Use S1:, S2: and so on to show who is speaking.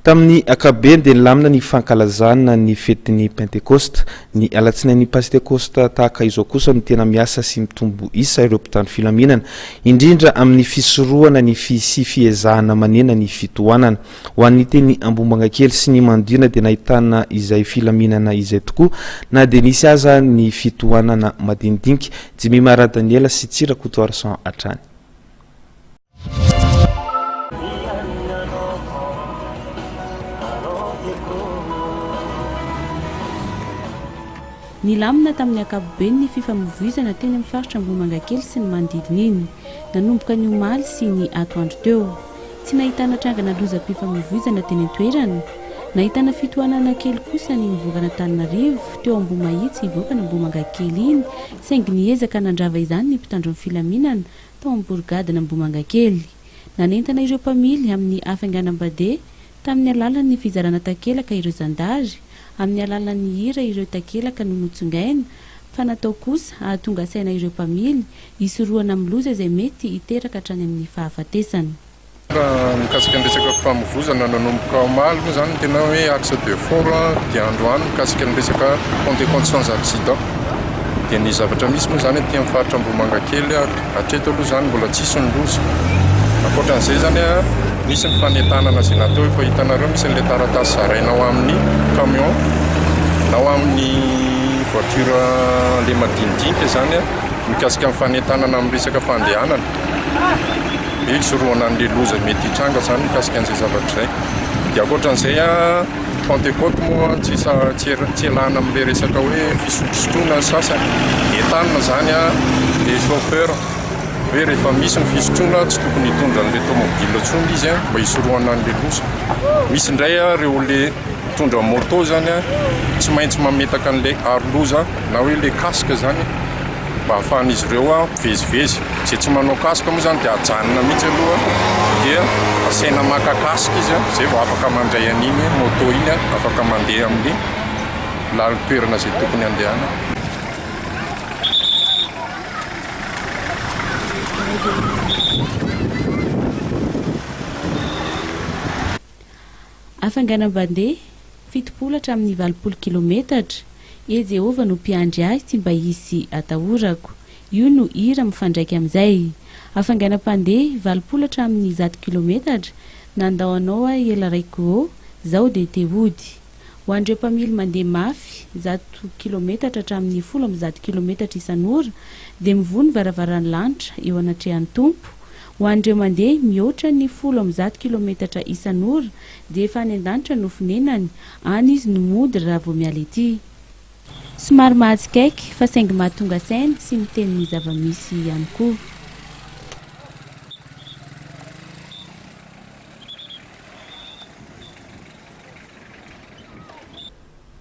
S1: Tamin'ny ankapobeny dia nilamina ny fankalazana ny fetin'ny Pentekosta, ny alatsinain'ny Pentekosta tahaka izao kosa no tena miasa sy mitombo isa ireo mpitandro filaminana, indrindra amin'ny fisorohana ny fiezahana manena ny fitohanana. Ho an'ny teny ambombangakely sy ny mandina dia nahitana izay filaminana izay tokoa, na dia nisy aza ny fitohanana madinidinika. Jimimara Daniela sy Tsirakotoarsan atrany.
S2: Nilamina tamin'ny ankapobeny ny fifamoivoizana teny amin'ny faritra Ambohimangakely sy ny manodidina iny, nanomboka ny omaly sy ny atoandro teo. Tsy nahitana trangana lozam-pifamoivoizana teny an-toerana, nahitana fitohanana kely kosa ny nivokana Tamin'ny teo Ambomahitsy ivokana Ambohimangakely iny, saingy niezaka nandrava izany ny mpitandro filaminana tao amin'ny borgadina Ambohimangakely. Nanentana ireo mpamily amin'ny hafainganam-bade tamin'ny alalan'ny fizarana takelaka ireo Zandary, amin'ny alalan'ny hira ireo takelaka no notsongaina, fa natao kosa ahatonga saina ireo mpamily hisorohana amin'ny loza izay mety hiteraka hatrany amin'ny fahafatesana.
S3: Mikasika ny resaka fifamoivoizana nanomboka omaly moa zany tena hoe axe de fort dia androany mikasika ny resaka Pentekosta sans accident. Dia ny zavatra misy moa zany aty amin'ny faritra Ambohimangakely hatreto aloha zany mbola tsisy ny loza. Ankoatran'izay zany misy ny fanentanana izay natao efa hitanareo, misy ny taratasy zarainao amin'ny camion na amin'ny voiture le madinidinika zany mikasika amin'ny fanentanana amin'ny resaka fandehanana. Hisorohana an'ilay loza mety hitranga zany mikasika an'izay zavatra izay. Dia ankoatran'izay Pentekosta moa tsy elana amin'ilay resaka hoe fisotrosotrona sasany. Entanina zany les chauffeurs hoe rehefa misy ny fisotroana tsy tokony hitondra an'ilay tomobile intsony izy mba hisorohana an'ilay loza. Misy indray ireo le mitondra moto zany tsy maintsy mametaka an'ilay aro-loza na hoe le casque zany mba ahafahan'izy ireo mivezivezy. Izay tsy manao casque moa zany dia ajanona mihitsy aloha, dia asaina maka casque izy izay vao afaka mandray an'iny moto iny, afaka mandeha amin'ny toerana izay tokony andehana.
S2: Hafainganam-bande 7 hatramin'ny 20 kilometatra. Jehova no mpiandry azy tsy mba hisy atahorako. Io no hira mifandraika amin'izay. Hafainganam-pandeha 20 hatramin'ny 10 kilometatra. Nandao anao ela raiko zao dia te hody. Ho an'ireo mpamily mandeha mafy 10 kilometatra hatramin'ny 10 kilometatra isan'ora dia mivony varavaran'ny lanitra eo anatrehan'ny tompo. Ho an'ireo mandeha mihoatra ny 10 kilometatra isan'ora dia efa any an-danitra no fonenany, any izy no mody raha vao miala ety. Somary mahatsikaiky fa saingy mahatonga saina sy miteny ny zava-misy ihany koa.